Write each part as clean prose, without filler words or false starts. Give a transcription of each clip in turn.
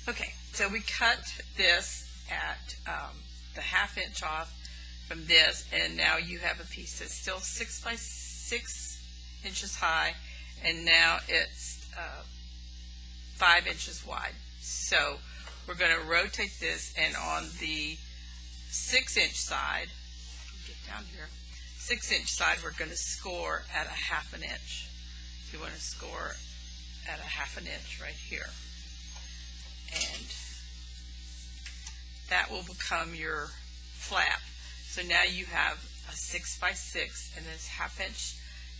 Okay, so we cut this at the 1/2 inch off from this, and now you have a piece that's still 6 by 6 inches high, and now it's 5 inches wide. So we're going to rotate this, and on the 6-inch side, get down here, 6-inch side, we're going to score at a 1/2 inch. So you want to score at a 1/2 inch right here, and that will become your flap. So now you have a 6 by 6 and this 1/2 inch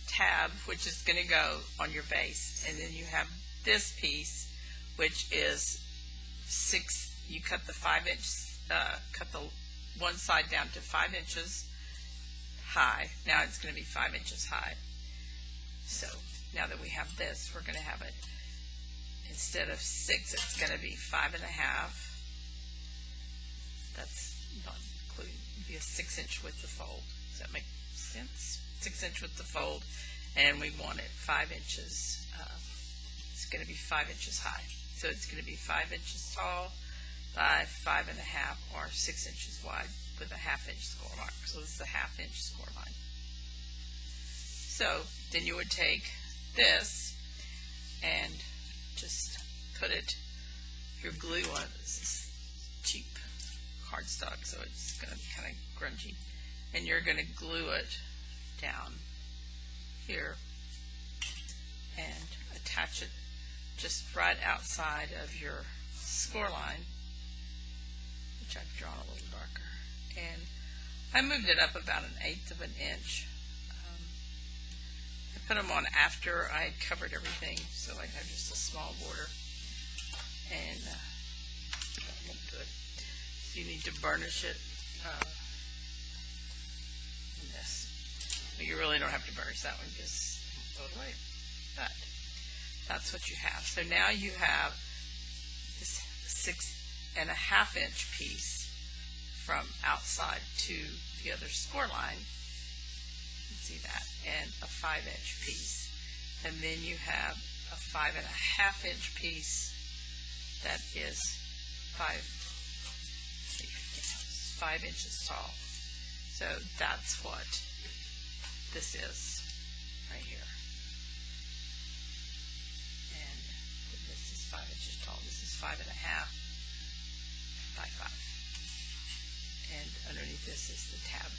tab, which is going to go on your base, and then you have this piece, which is 6. You cut the 5-inch, cut the one side down to 5 inches high. Now it's going to be 5 inches high. So now that we have this, we're going to have it, instead of 6, it's going to be 5.5. That's not including, be a 6-inch width of fold. Does that make sense? 6-inch width of fold, and we want it 5 inches. It's going to be 5 inches high. So it's going to be 5 inches tall by 5.5, or 6 inches wide with a 1/2 inch score mark. So this is the 1/2 inch score line. So then you would take this and just put it, your glue on it. This is cheap cardstock, so it's going to be kind of grungy, and you're going to glue it down here and attach it just right outside of your score line, which I've drawn a little darker, and I moved it up about 1/8 of an inch. I put them on after I had covered everything, so I have just a small border, and that won't do it. You need to burnish it in this. But you really don't have to burnish that one, just throw it away. But that's what you have. So now you have this 6.5 inch piece from outside to the other score line. You can see that, and a 5 inch piece. And then you have a 5.5 inch piece that is 5 inches tall. So that's what this is right here. And this is 5 inches tall. This is 5.5 by 5. And underneath this is the tab.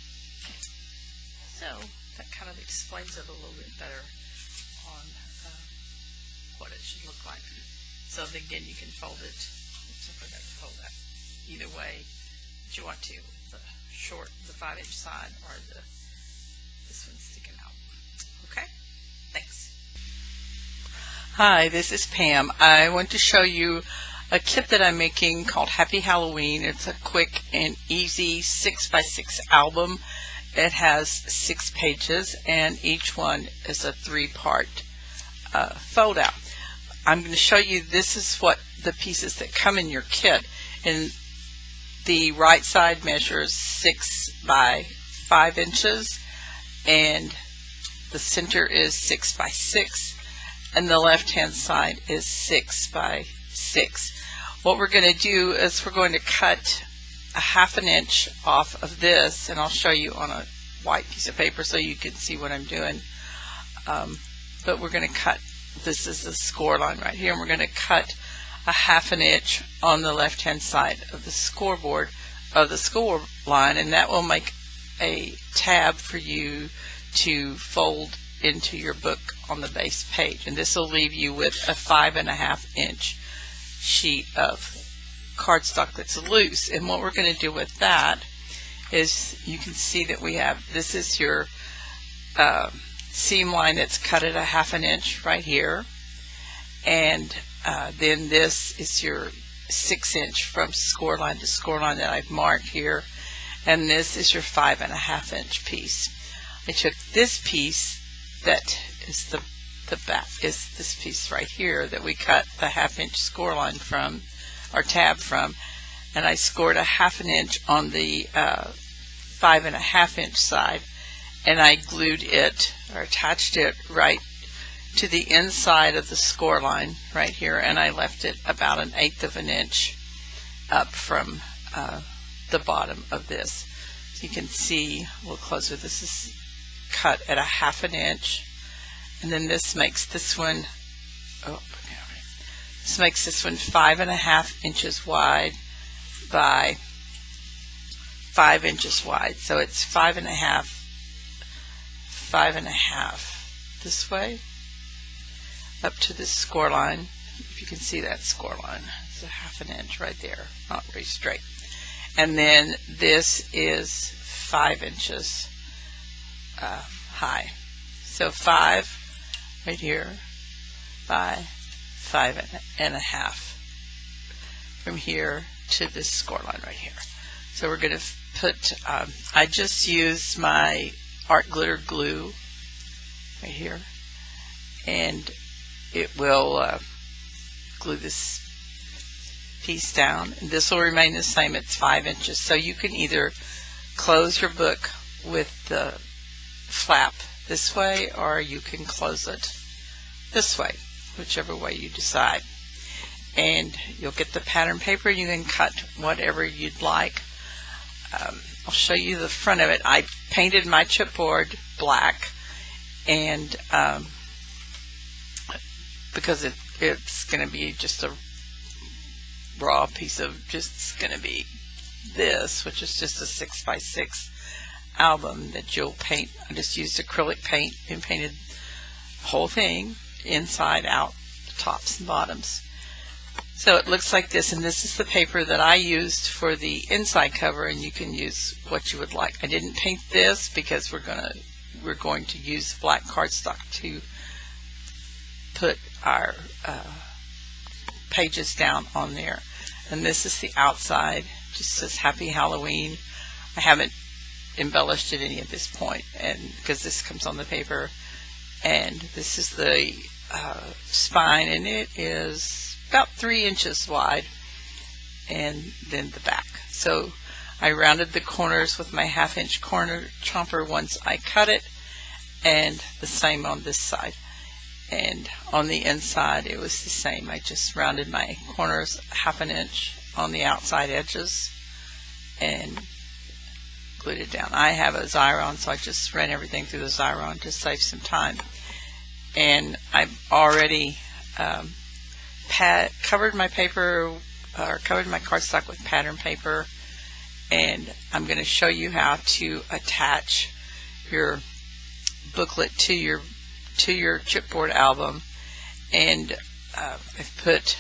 So that kind of explains it a little bit better on what it should look like. So again, you can fold it, fold that either way that you want to, the short, the 5 inch side, or this one sticking out. Okay, thanks. Hi, this is Pam. I want to show you a kit that I'm making called Happy Halloween. It's a quick and easy 6 by 6 album. It has 6 pages, and each one is a 3-part fold out. I'm going to show you, this is what the pieces that come in your kit. And the right side measures 6 by 5 inches, and the center is 6 by 6, and the left hand side is 6 by 6. What we're going to do is we're going to cut a 1/2 inch off of this, and I'll show you on a white piece of paper so you can see what I'm doing. But we're going to cut, this is the score line right here, and we're going to cut a 1/2 inch on the left hand side of the scoreboard of the score line, and that will make a tab for you to fold into your book on the base page. And this will leave you with a 5.5 inch sheet of cardstock that's loose. And what we're going to do with that is, you can see that we have, this is your seam line that's cut at a 1/2 inch right here, and then this is your 6 inch from score line to score line that I've marked here, and this is your 5.5 inch piece. I took this piece that is the back, is this piece right here that we cut the 1/2 inch score line from, or tab from, and I scored a 1/2 inch on the 5.5 inch side, and I glued it or attached it right to the inside of the score line right here, and I left it about 1/8 of an inch up from the bottom of this. So you can see a little closer, this is cut at 1/2 inch, and then this makes this one, this makes this one 5.5 inches wide by 5 inches wide. So it's 5.5 this way up to this score line. If you can see that score line, it's 1/2 inch right there, not very straight. And then this is 5 inches high. So 5 right here by 5.5 from here to this score line right here. So we're going to put, I just used my art glitter glue right here, and it will glue this piece down, and this will remain the same. It's 5 inches. So you can either close your book with the flap this way, or you can close it this way, whichever way you decide. And you'll get the pattern paper. You can cut whatever you'd like. I'll show you the front of it. I painted my chipboard black, and because it's going to be just a raw piece of, just going to be this, which is just a 6x6 album that you'll paint. I just used acrylic paint and painted the whole thing inside out, the tops and bottoms. So it looks like this, and this is the paper that I used for the inside cover, and you can use what you would like. I didn't paint this because we're going to use black cardstock to put our pages down on there. And this is the outside, just says Happy Halloween. I haven't embellished at any at this point, and because this comes on the paper. And this is the spine, and it is about 3 inches wide, and then the back. So I rounded the corners with my 1/2 inch corner chomper once I cut it, and the same on this side. And on the inside it was the same. I just rounded my corners 1/2 inch on the outside edges and glued it down. I have a Xyron, so I just ran everything through the Xyron to save some time. And I've already covered my paper, or covered my cardstock with pattern paper, and I'm going to show you how to attach your booklet to your chipboard album. And I've put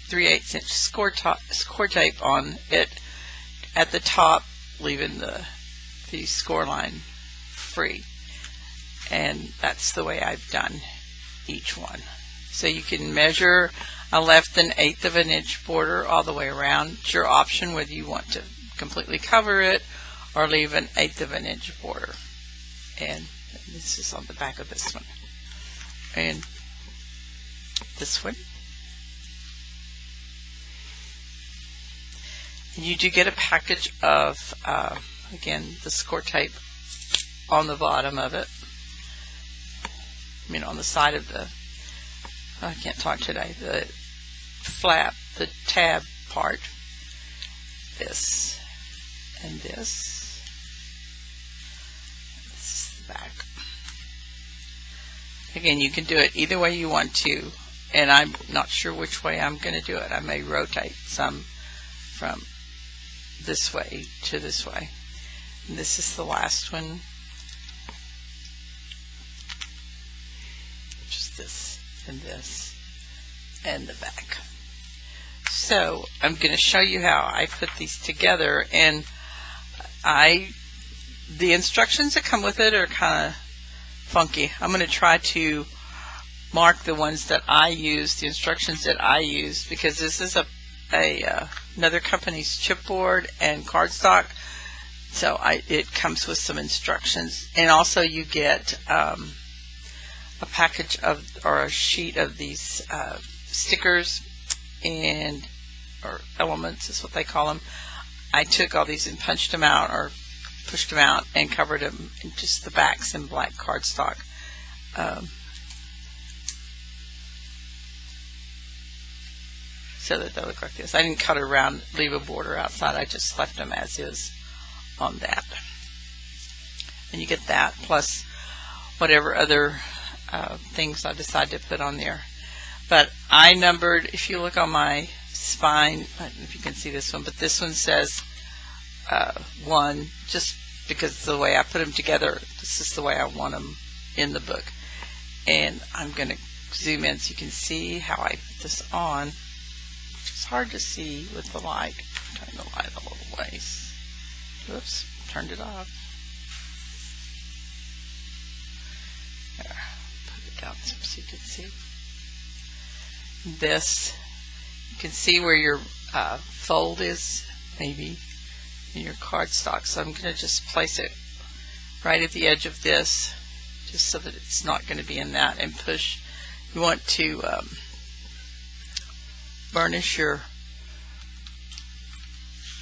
3/8 inch score tape on it at the top, leaving the score line free, and that's the way I've done each one. So you can measure. I left 1/8 of an inch border all the way around. It's your option whether you want to completely cover it or leave 1/8 of an inch border. And this is on the back of this one. And this one. And you do get a package of, again, the score tape on the bottom of it. I mean, on the side of the, I can't talk today, the flap, the tab part, this and this. This is the back. Again, you can do it either way you want to, and I'm not sure which way I'm going to do it. I may rotate some from this way to this way. And this is the last one. Just this and this and the back. So I'm going to show you how I put these together, and the instructions that come with it are kind of funky. I'm going to try to mark the ones that I use, the instructions that I use, because this is another company's chipboard and cardstock. So it comes with some instructions, and also you get a package of, or a sheet of these stickers, or elements is what they call them. I took all these and punched them out, or pushed them out, and covered them in just the backs in black cardstock. so that they look like this. I didn't cut around, leave a border outside. I just left them as is on that. And you get that plus whatever other things I decide to put on there. But I numbered, if you look on my spine, I don't know if you can see this one, but this one says 1, just because of the way I put them together. This is the way I want them in the book. And I'm going to zoom in so you can see how I put this on. It's hard to see with the light. Turn the light a little ways. Whoops, turned it off. There, put it down so you can see. This, you can see where your fold is, maybe, in your cardstock. So I'm going to just place it right at the edge of this, just so that it's not going to be in that, and push. You want to burnish your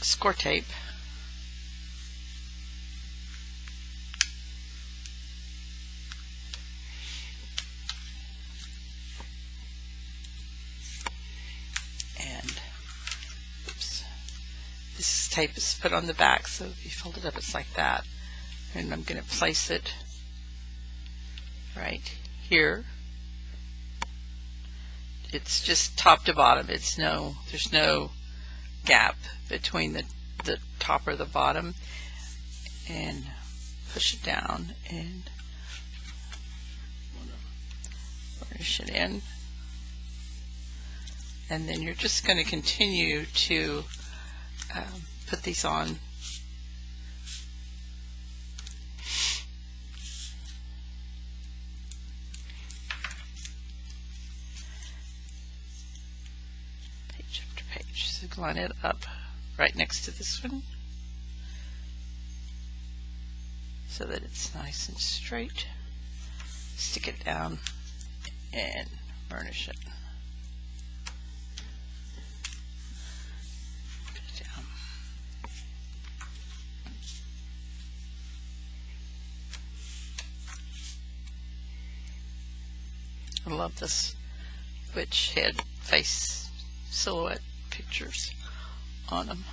score tape. And oops, this tape is put on the back, so if you fold it up, it's like that. And I'm going to place it right here. It's just top to bottom. There's no gap between the top or the bottom. And push it down and burnish it in. And then you're just going to continue to put these on. Line it up right next to this one so that it's nice and straight. Stick it down and burnish it. Put it down. I love this witch head face silhouette pictures on them.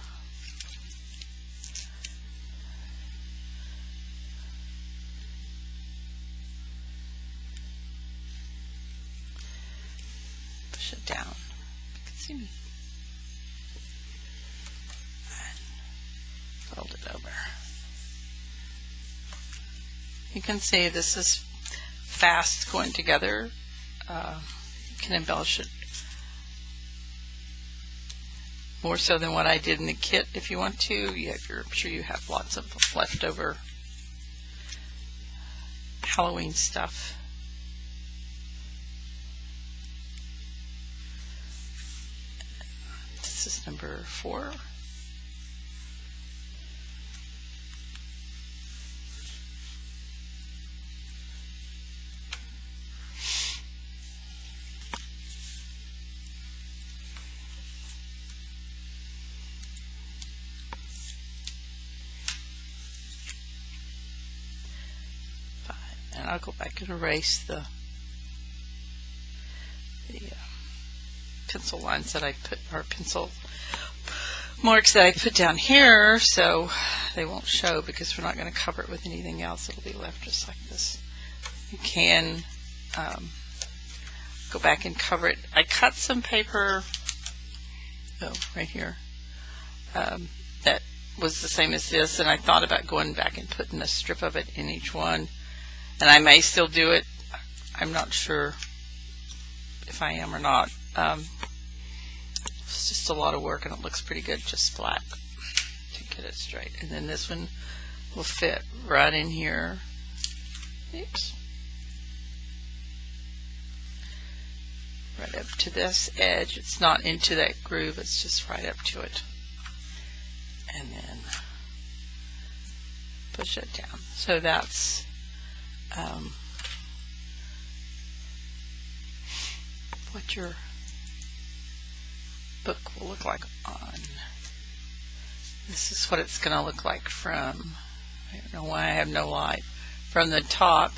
Push it down. You can see me. And fold it over. You can see this is fast going together. You can embellish it more so than what I did in the kit if you want to. I'm sure you have lots of leftover Halloween stuff. This is number 4. And I'll go back and erase the pencil lines that I put, or pencil marks that I put down here, so they won't show because we're not going to cover it with anything else. It'll be left just like this. You can go back and cover it. I cut some paper, right here, that was the same as this, and I thought about going back and putting a strip of it in each one. And I may still do it. I'm not sure if I am or not. It's just a lot of work, and it looks pretty good just flat to get it straight. And then this one will fit right in here. Oops. Right up to this edge. It's not into that groove. It's just right up to it. And then push it down. So that's what your book will look like on. This is what it's going to look like from, I don't know why I have no light, from the top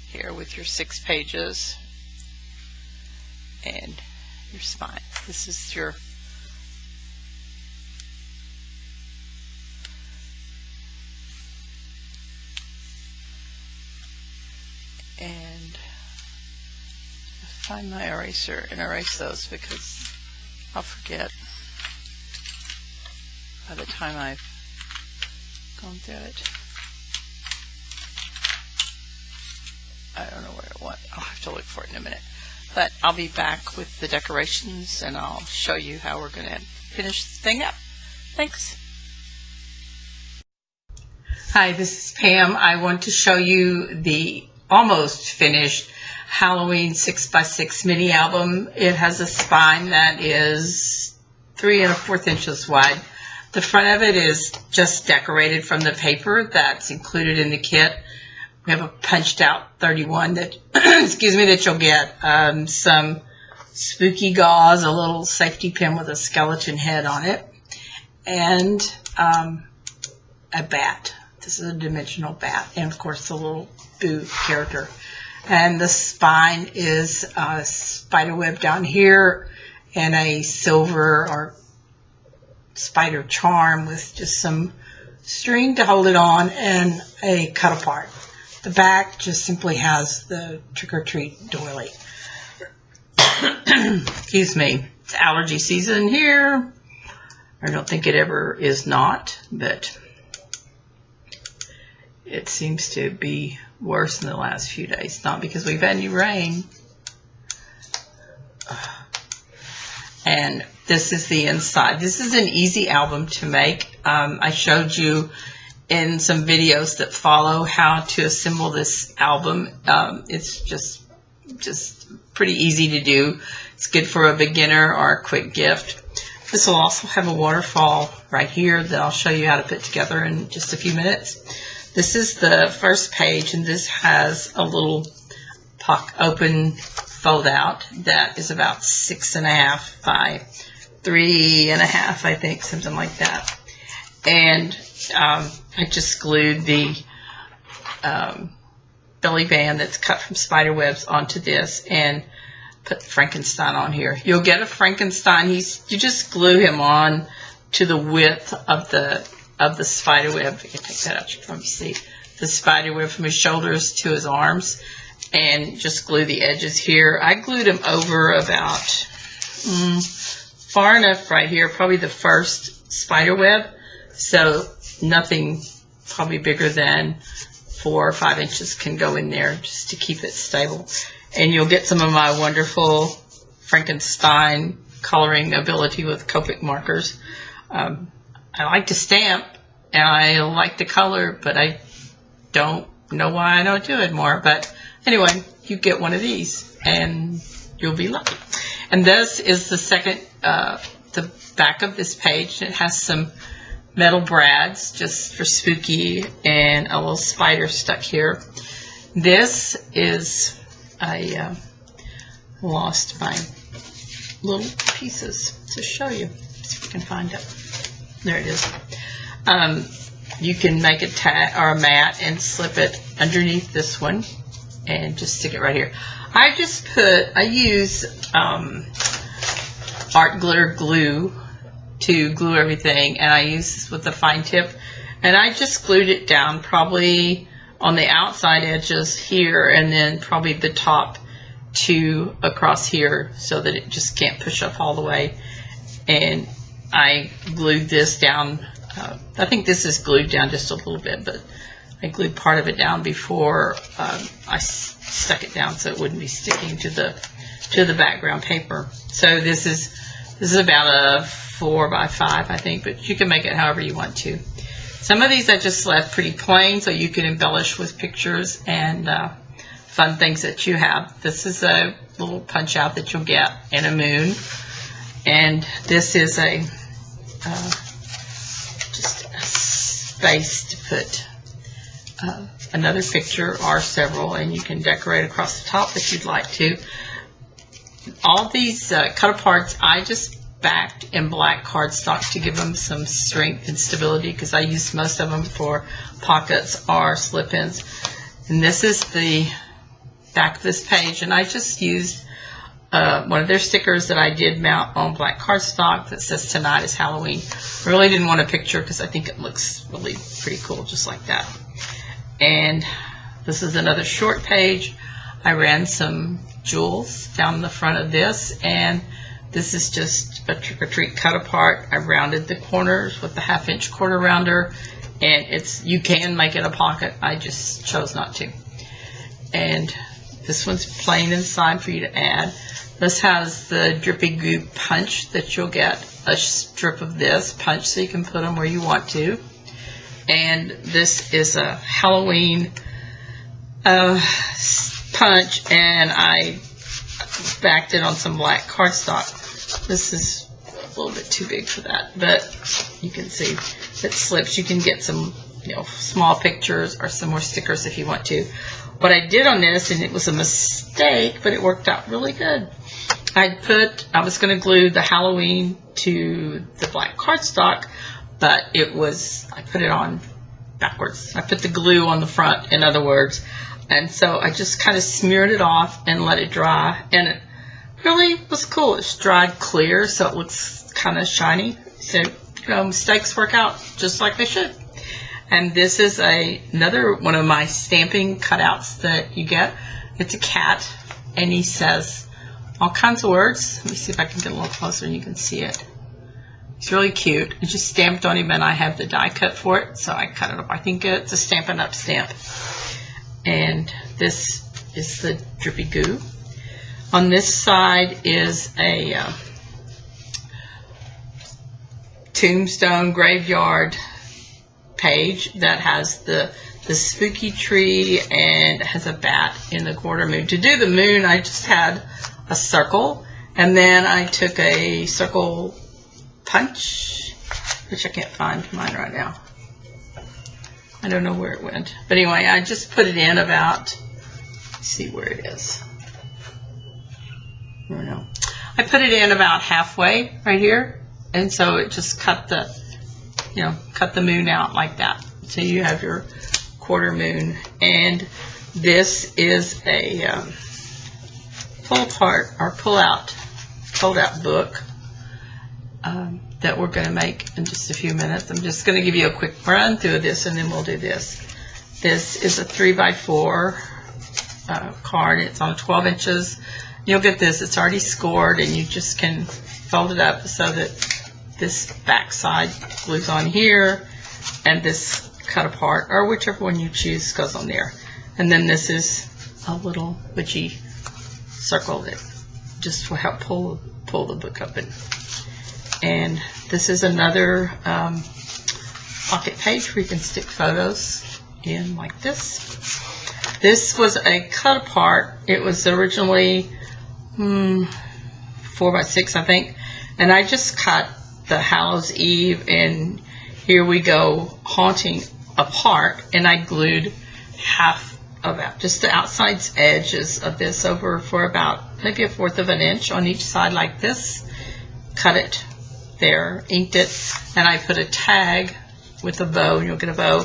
here with your 6 pages and spine. This is your and find my eraser and erase those because I'll forget by the time I've gone through it. I don't know where it went. I'll have to look for it in a minute. But I'll be back with the decorations and I'll show you how we're going to finish this thing up. Thanks. Hi, this is Pam. I want to show you the almost finished Halloween 6x6 mini album. It has a spine that is 3 1/4 inches wide. The front of it is just decorated from the paper that's included in the kit. We have a punched out 31 that, excuse me, that you'll get. Some spooky gauze, a little safety pin with a skeleton head on it, and a bat. This is a dimensional bat, and of course the little Boo character. And the spine is a spider web down here and a silver or spider charm with just some string to hold it on and a cut apart. The back just simply has the trick-or-treat doily. Excuse me. It's allergy season here. I don't think it ever is not, but it seems to be worse in the last few days. Not because we've had any rain. And this is the inside. This is an easy album to make. I showed you in some videos that follow how to assemble this album. It's just pretty easy to do. It's good for a beginner or a quick gift. This will also have a waterfall right here that I'll show you how to put together in just a few minutes. This is the first page, and this has a little open fold out that is about 6.5 by 3.5, I think, something like that. And I just glued the belly band that's cut from spider webs onto this and put Frankenstein on here. You'll get a Frankenstein. You just glue him on to the width of the spider web. I can take that out from you see the spider web from his shoulders to his arms, and just glue the edges here. I glued him over about far enough right here, probably the first spider web, so nothing probably bigger than 4 or 5 inches can go in there just to keep it stable. And you'll get some of my wonderful Frankenstein coloring ability with Copic markers. I like to stamp and I like to color, but I don't know why I don't do it more. But anyway, you get one of these and you'll be lucky. And this is the second, the back of this page. It has some metal brads just for spooky and a little spider stuck here. This is, I lost my little pieces to show you. See if we can find it. There it is. You can make a tag or a mat and slip it underneath this one and just stick it right here. I use art glitter glue to glue everything, and I use this with a fine tip, and I just glued it down probably on the outside edges here, and then probably the top two across here so that it just can't push up all the way. And I glued this down. I think this is glued down just a little bit, but I glued part of it down before I stuck it down so it wouldn't be sticking to the background paper. So this is about a 4 by 5, I think, but you can make it however you want to. Some of these I just left pretty plain so you can embellish with pictures and fun things that you have. This is a little punch out that you'll get in a moon, and this is a just a space to put another picture or several, and you can decorate across the top if you'd like to. All these cut aparts I just backed in black cardstock to give them some strength and stability, because I used most of them for pockets or slip-ins. And this is the back of this page, and I just used one of their stickers that I did mount on black cardstock that says "Tonight is Halloween." I really didn't want a picture because I think it looks really pretty cool just like that. And this is another short page. I ran some jewels down the front of this, and this is just a trick-or-treat cut apart. I rounded the corners with the 1/2" quarter rounder, and you can make it a pocket. I just chose not to. And this one's plain inside for you to add. This has the drippy goo punch that you'll get a strip of this punch so you can put them where you want to. And this is a Halloween punch, and I backed it on some black cardstock. This is a little bit too big for that, but you can see it slips. You can get some, small pictures or some more stickers if you want to. What I did on this, and it was a mistake, but it worked out really good. I was going to glue the Halloween to the black cardstock, but I put it on backwards. I put the glue on the front, in other words. And so I just kind of smeared it off and let it dry. And it really was cool. It's dried clear, so it looks kind of shiny. So, mistakes work out just like they should. And this is another one of my stamping cutouts that you get. It's a cat, and he says all kinds of words. Let me see if I can get a little closer and you can see it. It's really cute. It's just stamped on him, and I have the die cut for it, so I cut it up. I think it's a Stampin' Up! Stamp. And this is the drippy goo. On this side is a tombstone graveyard page that has the spooky tree and has a bat in the quarter moon. To do the moon, I just had a circle, and then I took a circle punch, which I can't find mine right now. I don't know where it went. But anyway, I just put it in about, let's see where it is. I don't know. I put it in about halfway right here, and so it just cut the moon out like that. So you have your quarter moon. And this is a fold-out book that we're going to make in just a few minutes. I'm just going to give you a quick run through of this, and then we'll do this. This is a 3x4 card. It's on 12 inches. You'll get this. It's already scored, and you just can fold it up so that this back side glues on here, and this cut apart, or whichever one you choose goes on there. And then this is a little witchy circle that just will help pull the book open. And this is another pocket page where you can stick photos in like this. This was a cut apart. It was originally 4x6, I think, and I just cut the Hallows Eve and Here We Go Haunting apart, and I glued half of that, just the outside edges of this over for about maybe 1/4 of an inch on each side like this. Cut it there, inked it, and I put a tag with a bow, and you'll get a bow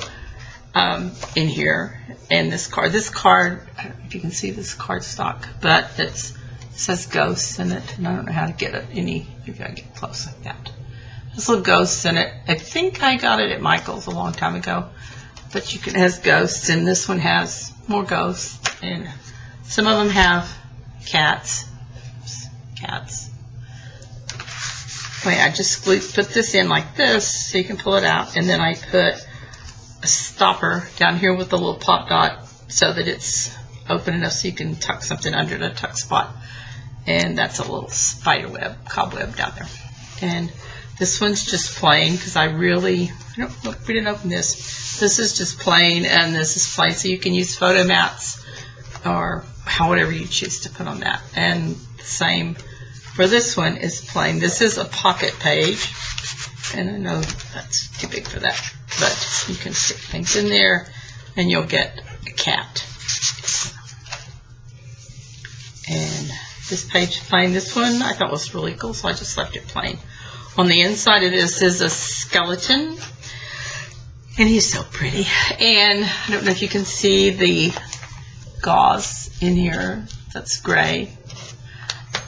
in here. And this card, I don't know if you can see this cardstock, but it says ghosts in it, and I don't know how to get it maybe I get close like that. There's little ghosts in it. I think I got it at Michael's a long time ago, but it has ghosts, and this one has more ghosts, and some of them have cats. Wait, I just put this in like this so you can pull it out, and then I put a stopper down here with a little pop dot so that it's open enough so you can tuck something under the tuck spot. And that's a little spider web, cobweb down there. And this one's just plain because we didn't open this. This is just plain, and this is plain, so you can use photo mats or whatever you choose to put on that. And the same for this one is plain. This is a pocket page, and I know that's too big for that, but you can stick things in there, and you'll get a cat. And this page plain. This one I thought was really cool, so I just left it plain. On the inside of this is a skeleton, and he's so pretty. And I don't know if you can see the gauze in here. That's gray.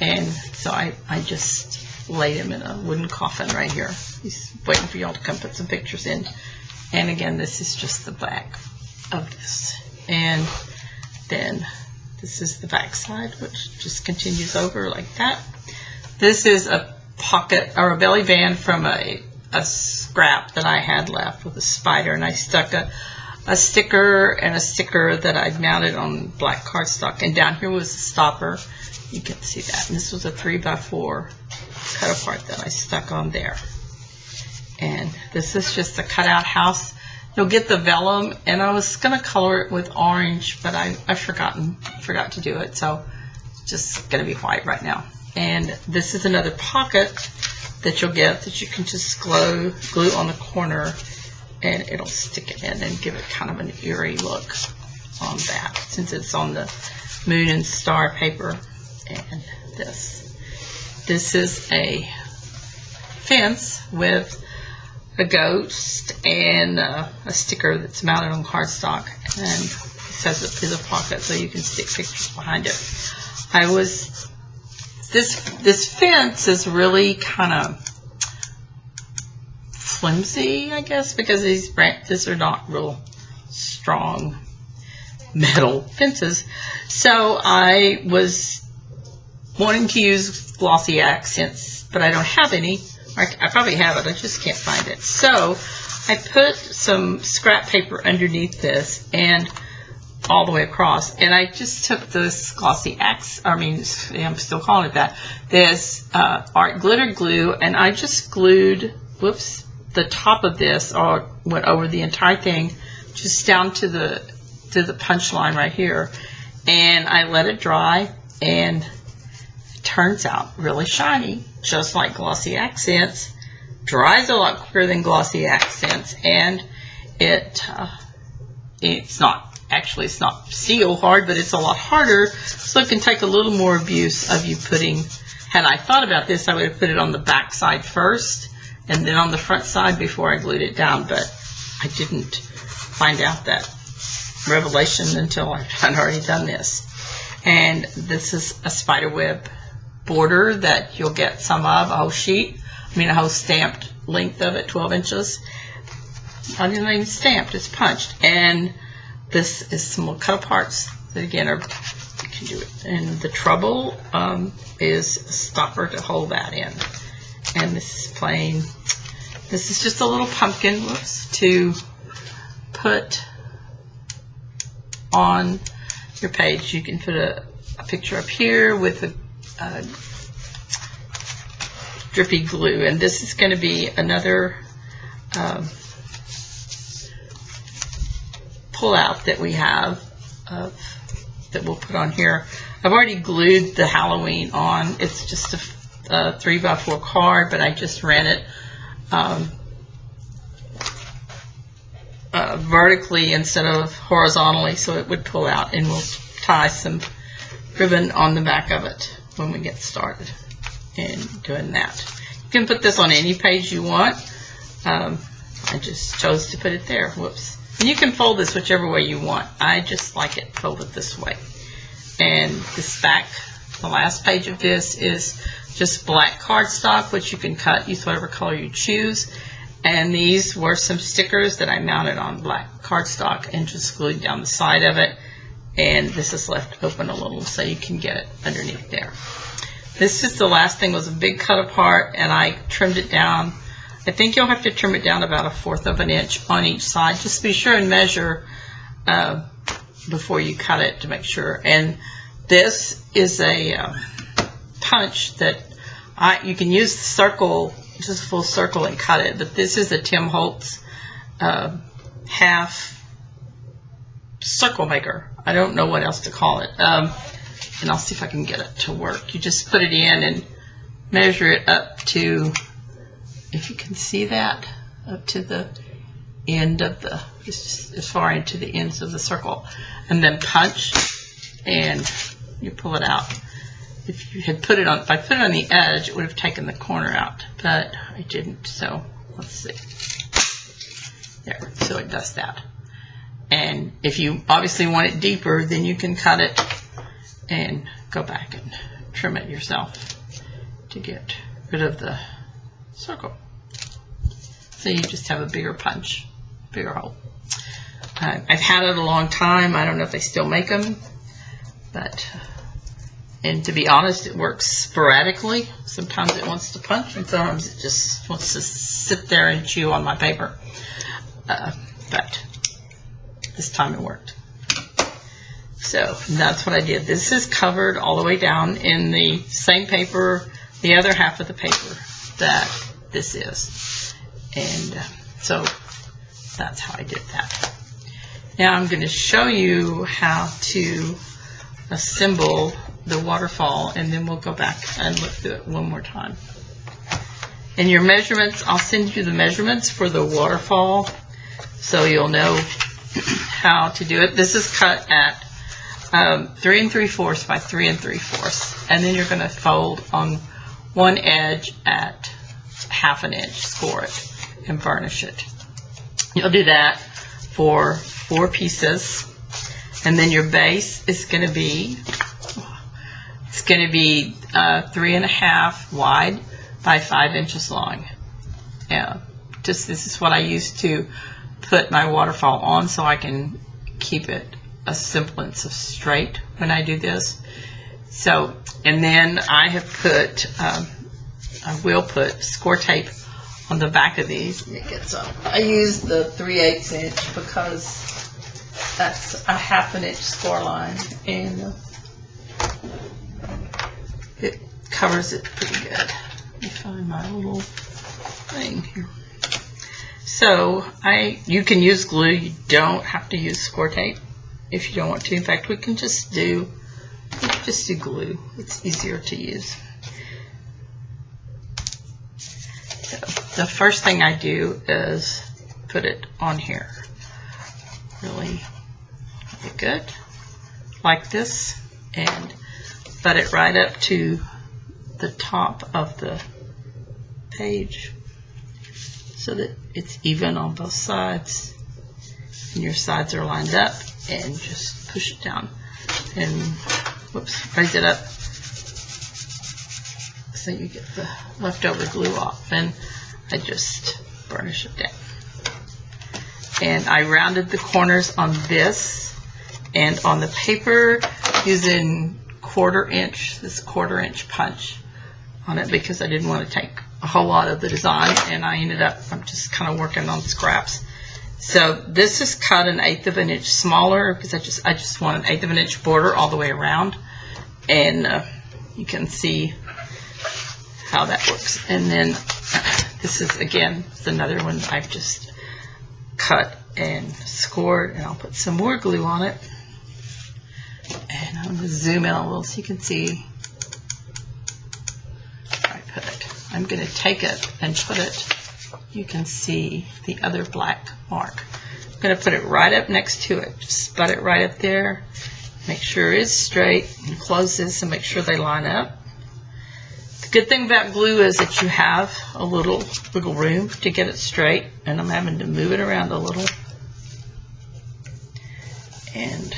And so I just laid him in a wooden coffin right here. He's waiting for y'all to come put some pictures in. And again, this is just the back of this. And then this is the back side, which just continues over like that. This is a pocket or a belly band from a scrap that I had left with a spider, and I stuck a sticker and a sticker that I'd mounted on black cardstock. And down here was the stopper. You can see that. And this was a 3x4 cut apart that I stuck on there. And this is just a cutout house. You'll get the vellum, and I was going to color it with orange, but I forgot to do it, so it's just going to be white right now. And this is another pocket that you'll get that you can just glue on the corner, and it'll stick it in and give it kind of an eerie look on that, since it's on the moon and star paper. And this is a fence with a ghost and a sticker that's mounted on cardstock, and it says it is a pocket, so you can stick pictures behind it. This fence is really kind of flimsy, I guess, because these are not real strong metal fences. So I was wanting to use glossy accents, but I don't have any. I probably have it, I just can't find it. So I put some scrap paper underneath this and all the way across, and I just took this glossy I'm still calling it that, this art glitter glue, and I just glued, the top of this, or went over the entire thing, just down to the punch line right here, and I let it dry, and it turns out really shiny, just like glossy accents. Dries a lot quicker than glossy accents, and it's not seal hard, but it's a lot harder, so it can take a little more abuse of you putting. Had I thought about this, I would have put it on the back side first and then on the front side before I glued it down, but I didn't find out that revelation until I'd already done this. And this is a spider web border that you'll get some of, a whole sheet, a whole stamped length of it, 12 inches. Not even stamped, it's punched. And this is some little cut aparts that again you can do it. And the trouble is a stopper to hold that in. And this is plain. This is just a little pumpkin, to put on your page. You can put a picture up here with a drippy glue, and this is going to be another pull out that we have that we'll put on here. I've already glued the Halloween on. It's just a 3x4 card, but I just ran it vertically instead of horizontally, so it would pull out, and we'll tie some ribbon on the back of it when we get started in doing that. You can put this on any page you want. I just chose to put it there. Whoops. And you can fold this whichever way you want. I just like it folded this way. And this back, the last page of this is just black cardstock, which you can cut, use whatever color you choose. And these were some stickers that I mounted on black cardstock and just glued down the side of it. And this is left open a little so you can get it underneath there. This is the last thing, was a big cut apart, and I trimmed it down. I think you'll have to trim it down about 1/4 of an inch on each side. Just be sure and measure before you cut it to make sure. And this is a punch that you can use the circle, just a full circle, and cut it. But this is a Tim Holtz half circle maker. I don't know what else to call it. And I'll see if I can get it to work. You just put it in and measure it up to, if you can see that, up to the end of the, just as far into the ends of the circle, and then punch, and you pull it out. If you had put it on, if I put it on the edge, it would have taken the corner out, but I didn't. So let's see. There, so it does that. And if you obviously want it deeper, then you can cut it and go back and trim it yourself to get rid of the circle. So you just have a bigger punch, bigger hole. I've had it a long time. I don't know if they still make them, but, and to be honest, it works sporadically. Sometimes it wants to punch, and sometimes it just wants to sit there and chew on my paper. But this time it worked. So that's what I did. This is covered all the way down in the same paper, the other half of the paper that this is. And so that's how I did that. Now I'm going to show you how to assemble the waterfall, and then we'll go back and look through it one more time. And your measurements, I'll send you the measurements for the waterfall so you'll know how to do it. This is cut at 3 3/4 by 3 3/4, and then you're going to fold on one edge at 1/2 inch, score it, and burnish it. You'll do that for 4 pieces, and then your base is going to be 3.5 wide by 5 inches long. Yeah, just this is what I use to put my waterfall on, so I can keep it a semblance of straight when I do this. So, and then I have put, I will put score tape on the back of these. Let me get some. I use the 3/8 inch because that's a 1/2 inch score line, and it covers it pretty good. Let me find my little thing here. So you can use glue. You don't have to use score tape if you don't want to. In fact, we can just do glue. It's easier to use. So the first thing I do is put it on here. Really good, like this, and butt it right up to the top of the page so that it's even on both sides and your sides are lined up, and just push it down and raise it up so you get the leftover glue off, and I just burnish it down. And I rounded the corners on this and on the paper using this 1/4 inch punch on it, because I didn't want to take a whole lot of the design, and I'm just kind of working on scraps. So this is cut 1/8 inch smaller because I just want 1/8 inch border all the way around, and you can see how that works. And then this is, again, it's another one I've just cut and scored, and I'll put some more glue on it. And I'm going to zoom in a little so you can see where I put it. I'm going to take it and put it, you can see the other black mark. I'm going to put it right up next to it. Just butt it right up there. Make sure it's straight, and close this and make sure they line up. The good thing about glue is that you have a little wiggle room to get it straight, and I'm having to move it around a little. And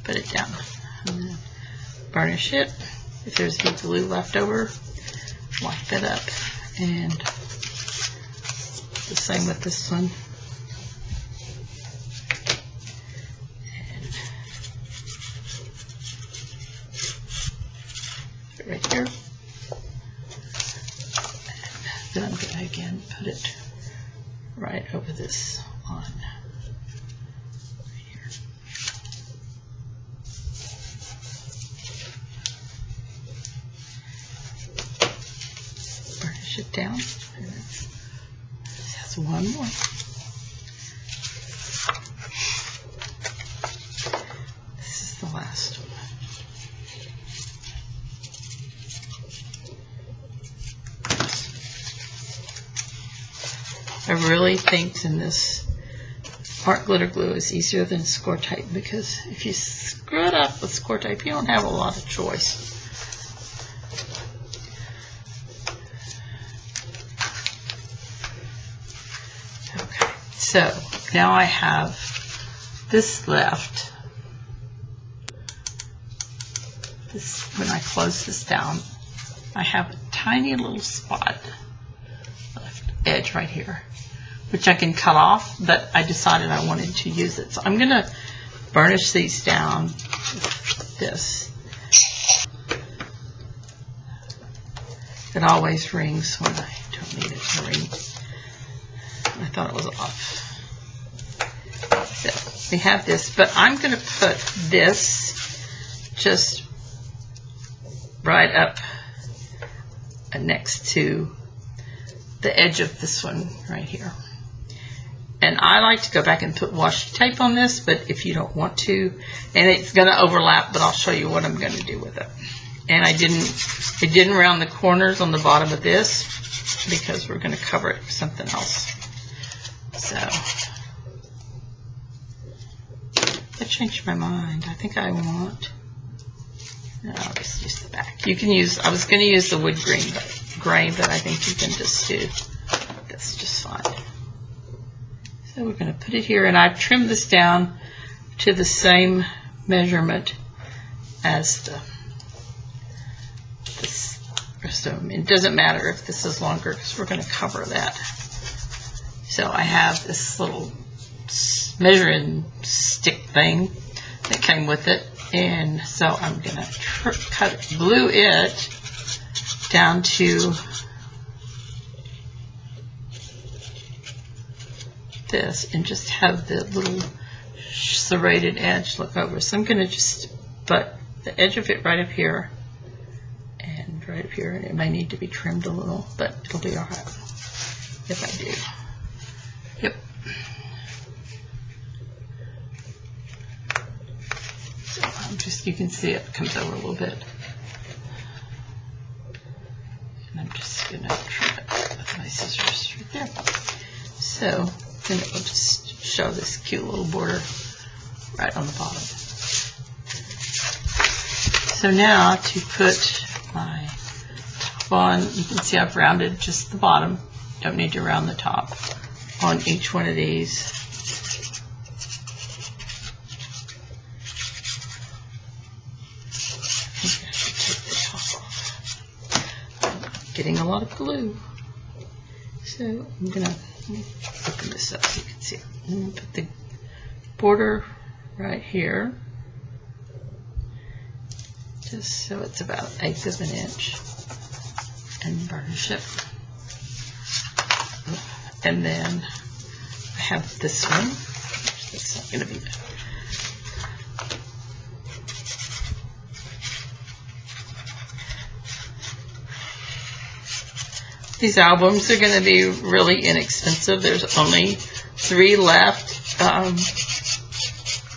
put it down, and then burnish it. If there's any glue left over, wipe it up, and the same with this one. And put it right here. And then I'm going to again put it right over this line. It down, and this has one more. This is the last one. I really think in this art glitter glue is easier than score tape, because if you screw it up with score tape, you don't have a lot of choice. So now I have this left. this, when I close this down, I have a tiny little spot, left edge right here, which I can cut off, but I decided I wanted to use it. So I'm going to burnish these down with this. It always rings when I don't need it to ring. I thought it was off. So we have this, but I'm going to put this just right up next to the edge of this one right here. And I like to go back and put washi tape on this, but if you don't want to, and it's going to overlap, but I'll show you what I'm going to do with it. And it didn't round the corners on the bottom of this because we're going to cover it with something else. So I changed my mind. I think I want, no, I'll just use the back. You can use, I was going to use the wood grain, but I think you can just do this just fine. So we're going to put it here, and I've trimmed this down to the same measurement as this rest of them. It doesn't matter if this is longer because we're going to cover that. So I have this little measuring stick thing that came with it, and so I'm going to glue it down to this and just have the little serrated edge look over. So I'm going to just put the edge of it right up here and right up here, and it may need to be trimmed a little, but it'll be alright if I do. Yep. So I'm just, you can see it comes over a little bit. And I'm just going to trim it with my scissors right there. So then it will just show this cute little border right on the bottom. So now to put my top on, you can see I've rounded just the bottom. Don't need to round the top on each one of these. I should take the top off. I'm getting a lot of glue. So I'm going to open this up so you can see it. I'm going to put the border right here, just so it's about 1/8 of an inch, and burnish it. And then I have this one. It's not going to be bad. These albums are going to be really inexpensive. There's only 3 left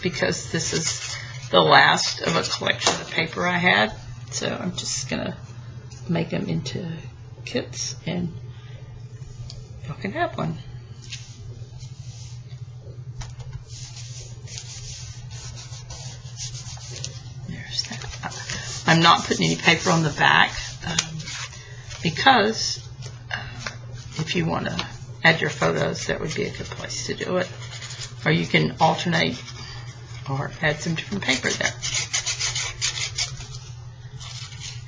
because this is the last of a collection of paper I had. So I'm just going to make them into kits, and you can have one. There's that. I'm not putting any paper on the back because if you want to add your photos, that would be a good place to do it. Or you can alternate or add some different paper there.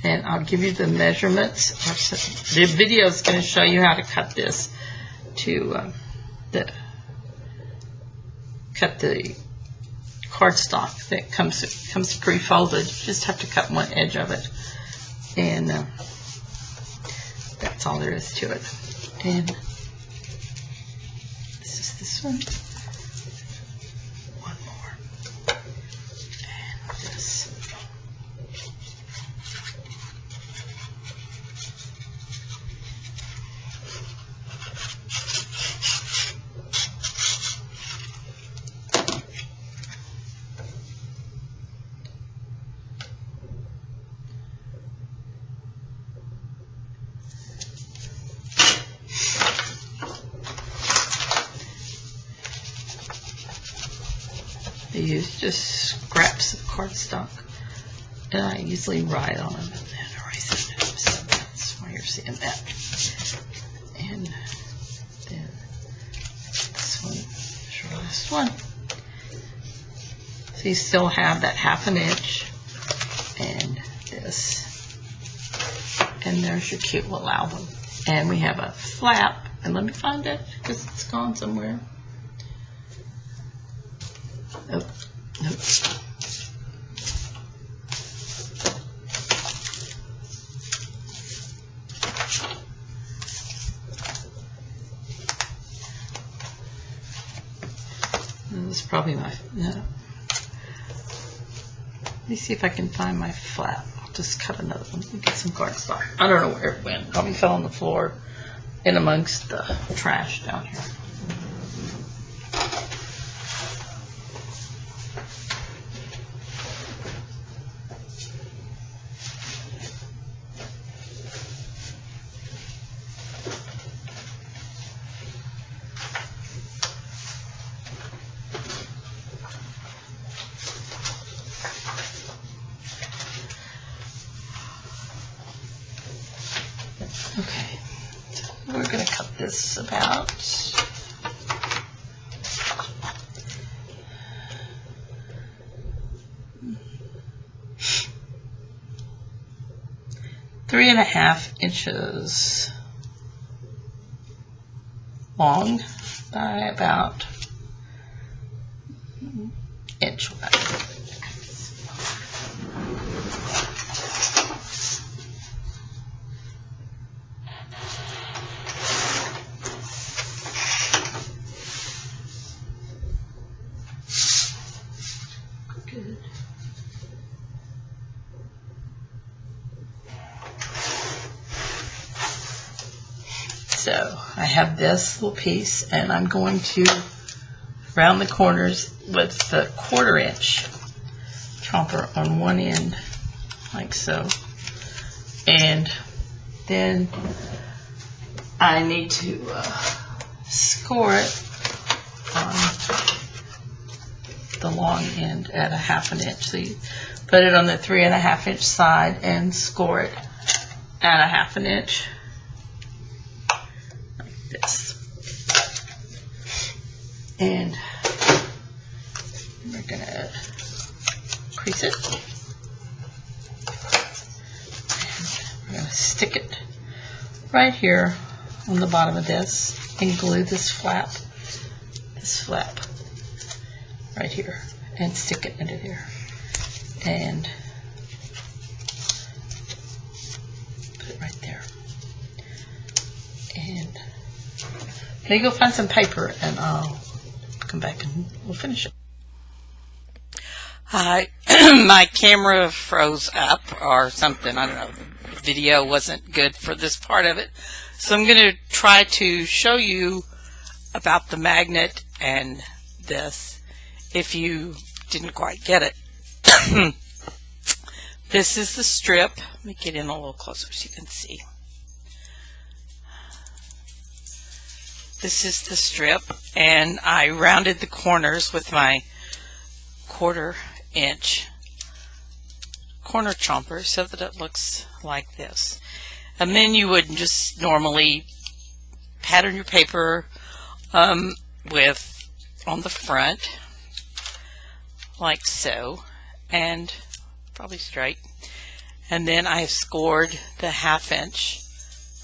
And I'll give you the measurements. The video is going to show you how to cut this to cut the cardstock that comes pre-folded. You just have to cut one edge of it, and that's all there is to it. And this is this one. One more. And this. I use just scraps of cardstock, and I usually write on them and then erase it. So that's why you're seeing that. And then this one is your last one. So you still have that 1/2 inch, and this. And there's your cute little album. And we have a flap. And let me find it because it's gone somewhere. Oh, nope. This is probably my, no. Let me see if I can find my flap. I'll just cut another one. Let me get some cardstock. I don't know where it went. Probably fell on the floor in amongst the trash down here. Okay, so we're going to cut this about 3.5 inches long by about inch wide. Good. So I have this little piece, and I'm going to round the corners with the 1/4 inch chomper on one end, like so. And then I need to score it on the long end at 1/2 inch. So you put it on the 3.5 inch side and score it at 1/2 inch, like this. And we're gonna crease it. And we're gonna stick it right here on the bottom of this and glue this flap right here and stick it into there and put it right there. And let me go find some paper and I'll come back and we'll finish it. My camera froze up or something. I don't know. The video wasn't good for this part of it. So I'm going to try to show you about the magnet and this if you didn't quite get it. This is the strip. Let me get in a little closer so you can see. This is the strip, and I rounded the corners with my 1/4 inch corner chomper so that it looks like this. And then you would just normally pattern your paper with on the front like so, and probably straight. And then I have scored the 1/2 inch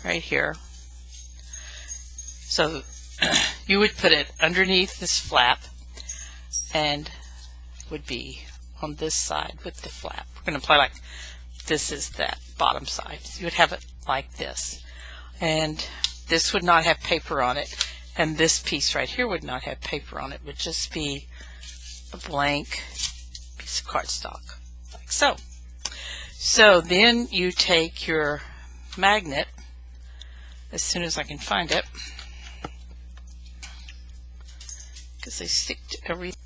right here. So you would put it underneath this flap and would be on this side with the flap. We're going to apply like this is that bottom side. So you would have it like this. And this would not have paper on it. And this piece right here would not have paper on it. It would just be a blank piece of cardstock, like so. So then you take your magnet, as soon as I can find it, because they stick to everything.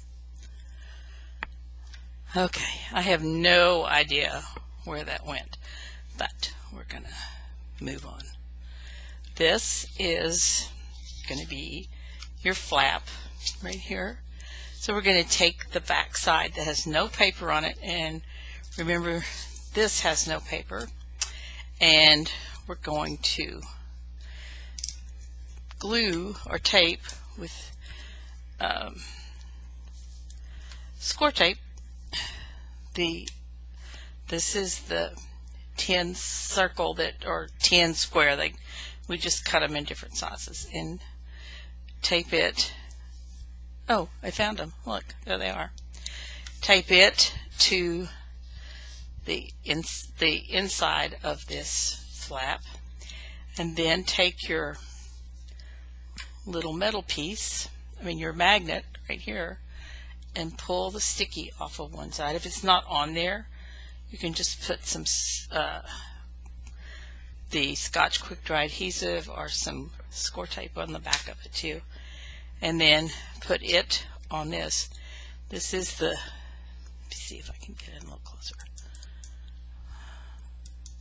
Okay, I have no idea where that went, but we're going to move on. This is going to be your flap right here. So we're going to take the back side that has no paper on it, and remember this has no paper, and we're going to glue or tape with score tape. This is the tin circle or tin square. We just cut them in different sizes and tape it. Oh, I found them. Look, there they are. Tape it to the inside of this flap, and then take your little metal piece, your magnet right here, and pull the sticky off of one side. If it's not on there, you can just put some the Scotch Quick Dry adhesive or some score tape on the back of it too, and then put it on this. This is the, let me see if I can get it a little closer.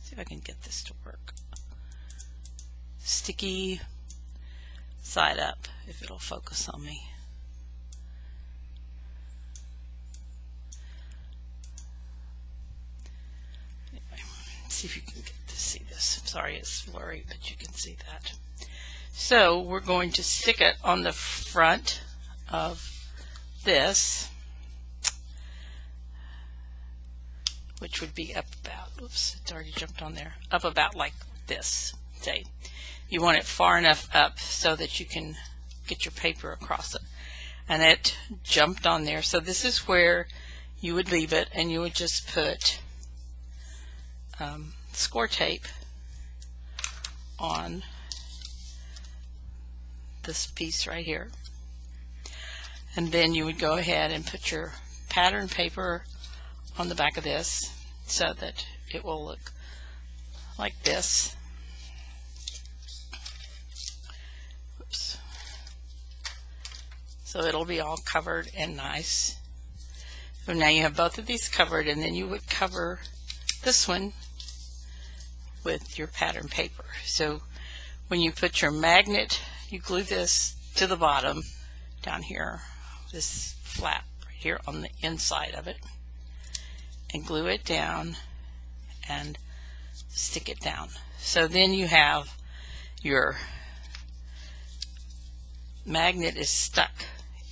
See if I can get this to work. Sticky side up, if it'll focus on me. Anyway, see if you can get to see this. Sorry, it's blurry, but you can see that. So we're going to stick it on the front of this, which would be up about, oops, it's already jumped on there, up about like this, say. You want it far enough up so that you can get your paper across it. And it jumped on there. So this is where you would leave it, and you would just put score tape on this piece right here. And then you would go ahead and put your pattern paper on the back of this so that it will look like this. Oops. So it'll be all covered and nice. So now you have both of these covered, and then you would cover this one with your pattern paper. So when you put your magnet, you glue this to the bottom down here, this flap right here on the inside of it, and glue it down and stick it down. So then you have your magnet is stuck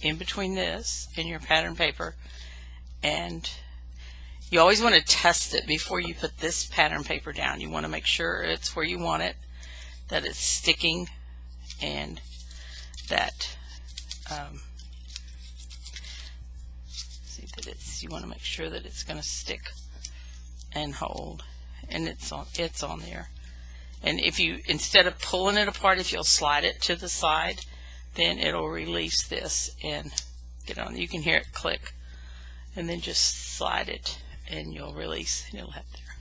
in between this and your pattern paper, and you always want to test it before you put this pattern paper down. You want to make sure it's where you want it, that it's sticking, and that see that you want to make sure that it's going to stick and hold, and it's on there. And if you, instead of pulling it apart, if you'll slide it to the side, then it'll release this and get on. You can hear it click, and then just slide it and you'll release, and it'll have there.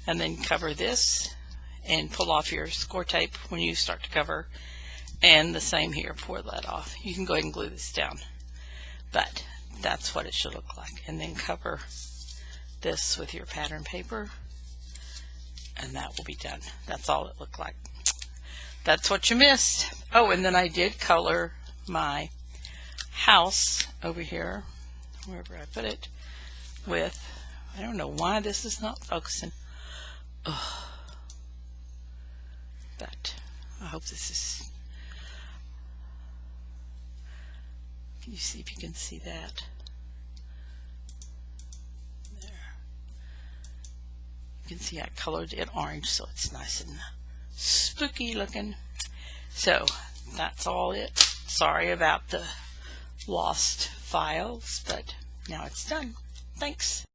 And then cover this and pull off your score tape when you start to cover, and the same here, pour that off. You can go ahead and glue this down, but that's what it should look like. And then cover this with your pattern paper, and that will be done. That's all it looked like. That's what you missed. Oh, and then I did color my house over here, wherever I put it, with, I don't know why this is not focusing. Oh. But I hope this is, can you see if you can see that? There. You can see I colored it orange, so it's nice and spooky looking. So that's all it. Sorry about the lost files, but now it's done. Thanks.